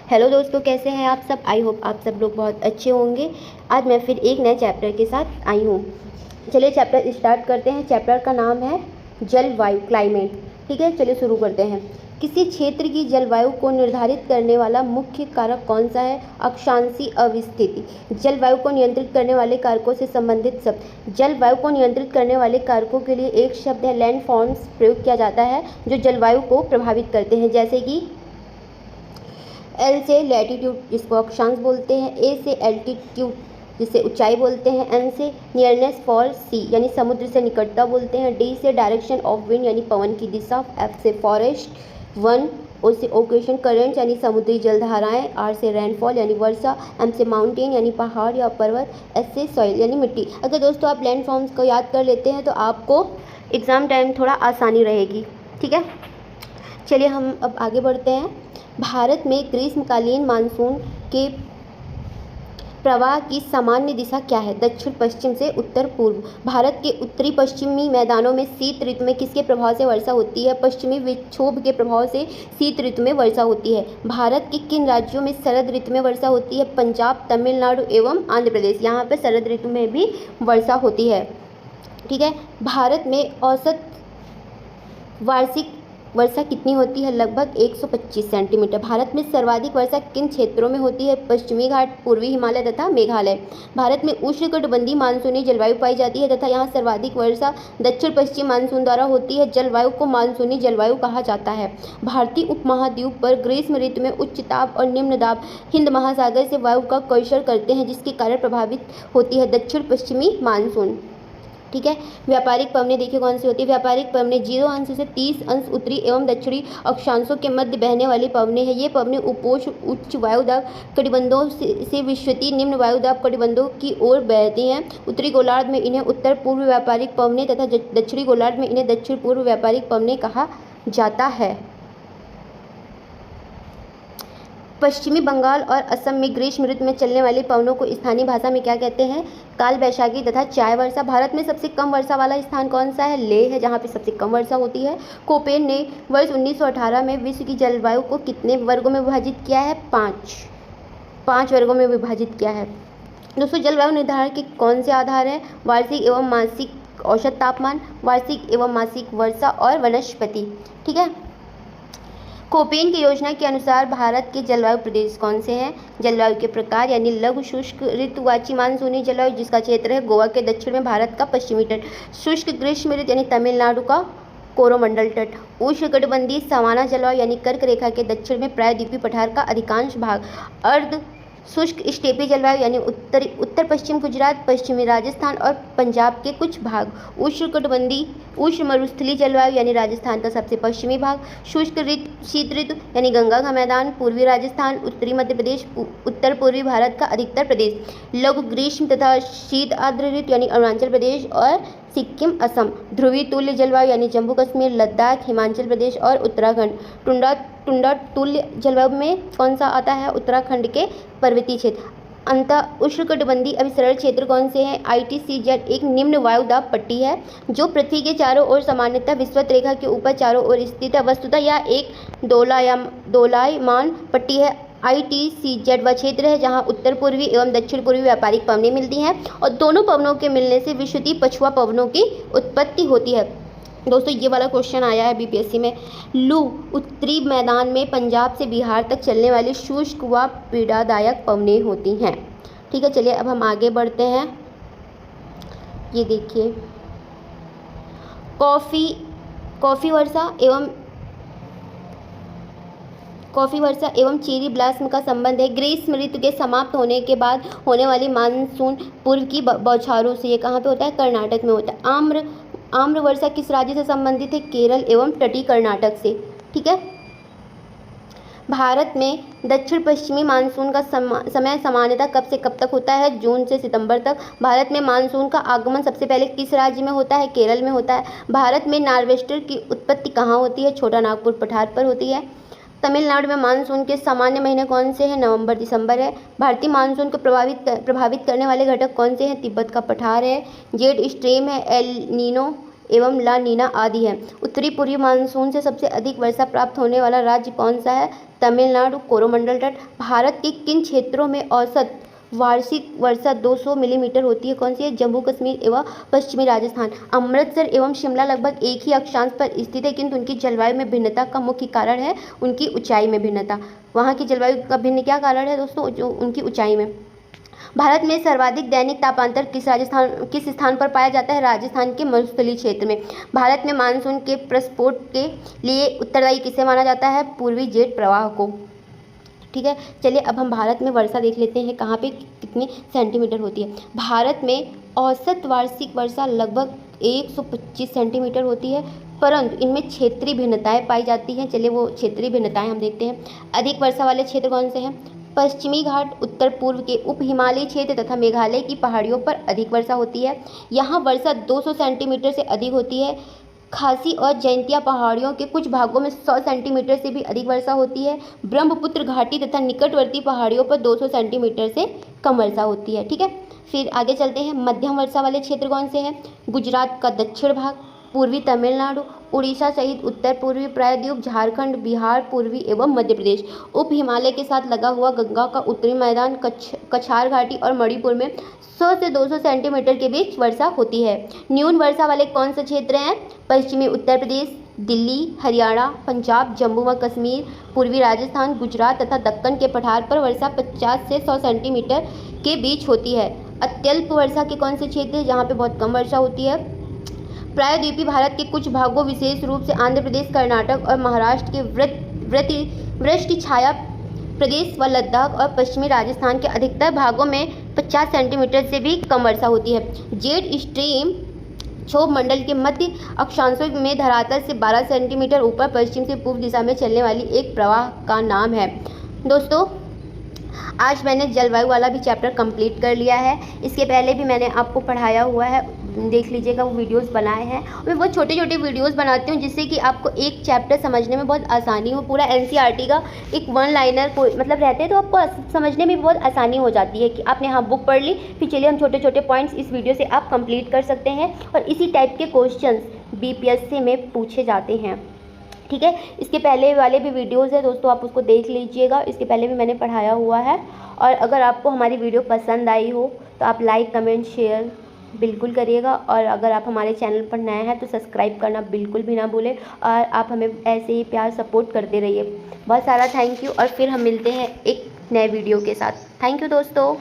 Hello दोस्तों, कैसे हैं आप सब। आई होप आप सब लोग बहुत अच्छे होंगे। आज मैं फिर एक नए चैप्टर के साथ आई हूँ। चलिए चैप्टर स्टार्ट करते हैं। चैप्टर का नाम है जलवायु, क्लाइमेट। ठीक है, चलिए शुरू करते हैं। किसी क्षेत्र की जलवायु को निर्धारित करने वाला मुख्य कारक कौन सा है। अक्षांशीय अवस्थिति। जलवायु को नियंत्रित करने वाले कारकों से संबंधित शब्द। जलवायु को नियंत्रित करने वाले कारकों के लिए एक शब्द है लैंडफॉर्म्स प्रयोग किया जाता है जो जलवायु को प्रभावित करते हैं, जैसे कि एल से लैटिट्यूड जिसको अक्षांश बोलते हैं, ए से एल्टीट्यूड जिसे ऊंचाई बोलते हैं, एन से नियरनेस फॉर सी यानी समुद्र से निकटता बोलते हैं, डी से डायरेक्शन ऑफ विंड यानी पवन की दिशा, एफ से फॉरेस्ट वन, ओ से ओकेशन करेंट यानी समुद्री जलधाराएं, आर से रेनफॉल यानी वर्षा, एम से माउंटेन यानी पहाड़ या पर्वत, एस से सॉइल यानी मिट्टी। अगर दोस्तों आप लैंड फॉर्म्स को याद कर लेते हैं तो आपको एग्ज़ाम टाइम थोड़ा आसानी रहेगी। ठीक है, चलिए हम अब आगे बढ़ते हैं। भारत में ग्रीष्मकालीन मानसून के प्रवाह की सामान्य दिशा क्या है। दक्षिण पश्चिम से उत्तर पूर्व। भारत के उत्तरी पश्चिमी मैदानों में शीत ऋतु में किसके प्रभाव से वर्षा होती है। पश्चिमी विक्षोभ के प्रभाव से शीत ऋतु में वर्षा होती है। भारत के किन राज्यों में शरद ऋतु में वर्षा होती है। पंजाब, तमिलनाडु एवं आंध्र प्रदेश। यहाँ पर शरद ऋतु में भी वर्षा होती है। ठीक है, भारत में औसत वार्षिक वर्षा कितनी होती है। लगभग 125 सेंटीमीटर। भारत में सर्वाधिक वर्षा किन क्षेत्रों में होती है। पश्चिमी घाट, पूर्वी हिमालय तथा मेघालय। भारत में उष्णकटिबंधीय मानसूनी जलवायु पाई जाती है तथा यहाँ सर्वाधिक वर्षा दक्षिण पश्चिम मानसून द्वारा होती है। जलवायु को मानसूनी जलवायु कहा जाता है। भारतीय उपमहाद्वीप पर ग्रीष्म ऋतु में उच्च दाब और निम्न दाब हिंद महासागर से वायु का कौशल करते हैं, जिसके कारण प्रभावित होती है दक्षिण पश्चिमी मानसून। ठीक है, व्यापारिक पवनें देखिए कौन सी होती है। व्यापारिक पवनें 0 अंश से 30 अंश उत्तरी एवं दक्षिणी अक्षांशों के मध्य बहने वाली पवनें हैं। ये पवनें उपोष्ण उच्च वायुदाब कटिबंधों से विश्वतीय निम्न वायुदाब कटिबंधों की ओर बहती हैं। उत्तरी गोलार्ध में इन्हें उत्तर पूर्व व्यापारिक पवनें तथा दक्षिणी गोलार्ध में इन्हें दक्षिण पूर्व व्यापारिक पवनें कहा जाता है। पश्चिमी बंगाल और असम में ग्रीष्म ऋतु में चलने वाली पवनों को स्थानीय भाषा में क्या कहते हैं। काल वैशाखी तथा चाय वर्षा। भारत में सबसे कम वर्षा वाला स्थान कौन सा है। लेह है, जहाँ पे सबसे कम वर्षा होती है। कोपेन ने वर्ष 1918 में विश्व की जलवायु को कितने वर्गों में विभाजित किया है। पाँच वर्गों में विभाजित किया है। दोस्तों जलवायु निर्धारण के कौन से आधार हैं। वार्षिक एवं मासिक औसत तापमान, वार्षिक एवं मासिक वर्षा और वनस्पति। ठीक है, कोपेन की योजना के अनुसार भारत के जलवायु प्रदेश कौन से हैं। जलवायु के प्रकार यानी लघु शुष्क ऋतुवाची मानसूनी जलवायु जिसका क्षेत्र है गोवा के दक्षिण में भारत का पश्चिमी तट। शुष्क ग्रीष्म ऋतु यानी तमिलनाडु का कोरोमंडल तट। उष्णकटिबंधीय सवाना जलवायु यानी कर्क रेखा के दक्षिण में प्रायद्वीपीय पठार का अधिकांश भाग। अर्ध शुष्क स्टेपी जलवायु यानी उत्तर पश्चिम गुजरात, पश्चिमी राजस्थान और पंजाब के कुछ भाग। उष्णकटिबंधीय उष्ण मरुस्थलीय जलवायु यानी राजस्थान का सबसे पश्चिमी भाग। शुष्क शीत ऋतु यानी गंगा का मैदान, पूर्वी राजस्थान, उत्तरी मध्य प्रदेश, उत्तर पूर्वी भारत का अधिकतर प्रदेश। लघु ग्रीष्म तथा शीत आर्द्र ऋतु यानी अरुणाचल प्रदेश और सिक्किम, असम। ध्रुवीय तुल्य जलवायु यानी जम्मू कश्मीर, लद्दाख, हिमाचल प्रदेश और उत्तराखंड। टुंड्रा तुल्य जलवायु में कौन सा आता है। उत्तराखंड के पर्वतीय क्षेत्र। अंतः उष्णकटिबंधीय अभिसरण क्षेत्र कौन से हैं। ITCZ एक निम्न वायुदाब पट्टी है जो पृथ्वी के चारों ओर सामान्यतः विषुवत रेखा के ऊपर चारों ओर स्थित है। वस्तुतः यह एक दोलायमान पट्टी है। ITCZ वह क्षेत्र है जहां उत्तर पूर्वी एवं दक्षिण पूर्वी व्यापारिक पवनें मिलती हैं और दोनों पवनों के मिलने से विषुवतीय पछुआ पवनों की उत्पत्ति होती है। दोस्तों ये वाला क्वेश्चन आया है BPSC में। लू उत्तरी मैदान में पंजाब से बिहार तक चलने वाली शुष्क व पीड़ादायक पवनें होती हैं। ठीक है, चलिए अब हम आगे बढ़ते हैं। ये देखिए कॉफ़ी वर्षा एवं चेरी ब्लॉसम का संबंध है। ग्रीष्म ऋतु के समाप्त होने के बाद होने वाली मानसून पूर्व की बौछारों से। ये कहाँ पे होता है। कर्नाटक में होता है। आम्र वर्षा किस राज्य से संबंधित है। केरल एवं तटीय कर्नाटक से। ठीक है, भारत में दक्षिण पश्चिमी मानसून का समय सामान्यतः कब से कब तक होता है। जून से सितंबर तक। भारत में मानसून का आगमन सबसे पहले किस राज्य में होता है। केरल में होता है। भारत में नार्वेस्टर की उत्पत्ति कहाँ होती है। छोटा नागपुर पठार पर होती है। तमिलनाडु में मानसून के सामान्य महीने कौन से हैं। नवंबर दिसंबर है। भारतीय मानसून को प्रभावित करने वाले घटक कौन से हैं। तिब्बत का पठार है, जेट स्ट्रीम है, एल नीनो एवं ला नीना आदि हैं। उत्तरी पूर्वी मानसून से सबसे अधिक वर्षा प्राप्त होने वाला राज्य कौन सा है? तमिलनाडु। कोरोमंडल तट। भारत के किन क्षेत्रों में औसत वार्षिक वर्षा 200 मिलीमीटर होती है? कौन सी है? जम्मू कश्मीर एवं पश्चिमी राजस्थान। अमृतसर एवं शिमला लगभग एक ही अक्षांश पर स्थित है, किंतु उनकी जलवायु में भिन्नता का मुख्य कारण है उनकी ऊंचाई में भिन्नता। वहाँ की जलवायु का भिन्न क्या कारण है दोस्तों? जो उनकी ऊंचाई में। भारत में सर्वाधिक दैनिक तापांतर किस स्थान पर पाया जाता है? राजस्थान के मरुस्थलीय क्षेत्र में। भारत में मानसून के प्रस्फोट के लिए उत्तरदायी किसे माना जाता है? पूर्वी जेट प्रवाह को। ठीक है, चलिए अब हम भारत में वर्षा देख लेते हैं, कहाँ पे कितनी सेंटीमीटर होती है। भारत में औसत वार्षिक वर्षा लगभग 125 सेंटीमीटर होती है, परंतु इनमें क्षेत्रीय भिन्नताएं पाई जाती हैं। चलिए वो क्षेत्रीय भिन्नताएं हम देखते हैं। अधिक वर्षा वाले क्षेत्र कौन से हैं? पश्चिमी घाट, उत्तर पूर्व के उप हिमालयी क्षेत्र तथा मेघालय की पहाड़ियों पर अधिक वर्षा होती है। यहाँ वर्षा 200 सेंटीमीटर से अधिक होती है। खासी और जैंतिया पहाड़ियों के कुछ भागों में 100 सेंटीमीटर से भी अधिक वर्षा होती है। ब्रह्मपुत्र घाटी तथा निकटवर्ती पहाड़ियों पर 200 सेंटीमीटर से कम वर्षा होती है। ठीक है, फिर आगे चलते हैं। मध्यम वर्षा वाले क्षेत्र कौन से हैं? गुजरात का दक्षिण भाग, पूर्वी तमिलनाडु, उड़ीसा सहित उत्तर पूर्वी प्रायद्वीप, झारखंड, बिहार, पूर्वी एवं मध्य प्रदेश। उप हिमालय के साथ लगा हुआ गंगा का उत्तरी मैदान, कछार घाटी और मणिपुर में 100 से 200 सेंटीमीटर के बीच वर्षा होती है। न्यून वर्षा वाले कौन से क्षेत्र हैं? पश्चिमी उत्तर प्रदेश, दिल्ली, हरियाणा, पंजाब, जम्मू व कश्मीर, पूर्वी राजस्थान, गुजरात तथा दक्कन के पठार पर वर्षा 50 से 100 सेंटीमीटर के बीच होती है। अत्यल्प वर्षा के कौन से क्षेत्र हैं जहाँ पे बहुत कम वर्षा होती है? प्रायद्वीपीय भारत के कुछ भागों, विशेष रूप से आंध्र प्रदेश, कर्नाटक और महाराष्ट्र के वृष्टि छाया प्रदेश व लद्दाख और पश्चिमी राजस्थान के अधिकतर भागों में 50 सेंटीमीटर से भी कम वर्षा होती है। जेट स्ट्रीम क्षोभ मंडल के मध्य अक्षांशों में धरातल से 12 सेंटीमीटर ऊपर पश्चिम से पूर्व दिशा में चलने वाली एक प्रवाह का नाम है। दोस्तों, आज मैंने जलवायु वाला भी चैप्टर कंप्लीट कर लिया है। इसके पहले भी मैंने आपको पढ़ाया हुआ है, देख लीजिएगा, वो वीडियोस बनाए हैं। मैं बहुत छोटे छोटे वीडियोस बनाती हूँ जिससे कि आपको एक चैप्टर समझने में बहुत आसानी हो। पूरा एनसीईआरटी का एक वन लाइनर को मतलब रहते हैं, तो आपको समझने में बहुत आसानी हो जाती है कि आपने हाँ बुक पढ़ ली, फिर चलिए हम छोटे छोटे पॉइंट्स इस वीडियो से आप कंप्लीट कर सकते हैं। और इसी टाइप के क्वेश्चन बीपीएससी में पूछे जाते हैं। ठीक है, इसके पहले वाले भी वीडियोज़ है दोस्तों, आप उसको देख लीजिएगा। इसके पहले भी मैंने पढ़ाया हुआ है। और अगर आपको हमारी वीडियो पसंद आई हो तो आप लाइक, कमेंट, शेयर बिल्कुल करिएगा। और अगर आप हमारे चैनल पर नए हैं तो सब्सक्राइब करना बिल्कुल भी ना भूलें। और आप हमें ऐसे ही प्यार सपोर्ट करते रहिए। बहुत सारा थैंक यू, और फिर हम मिलते हैं एक नए वीडियो के साथ। थैंक यू दोस्तों।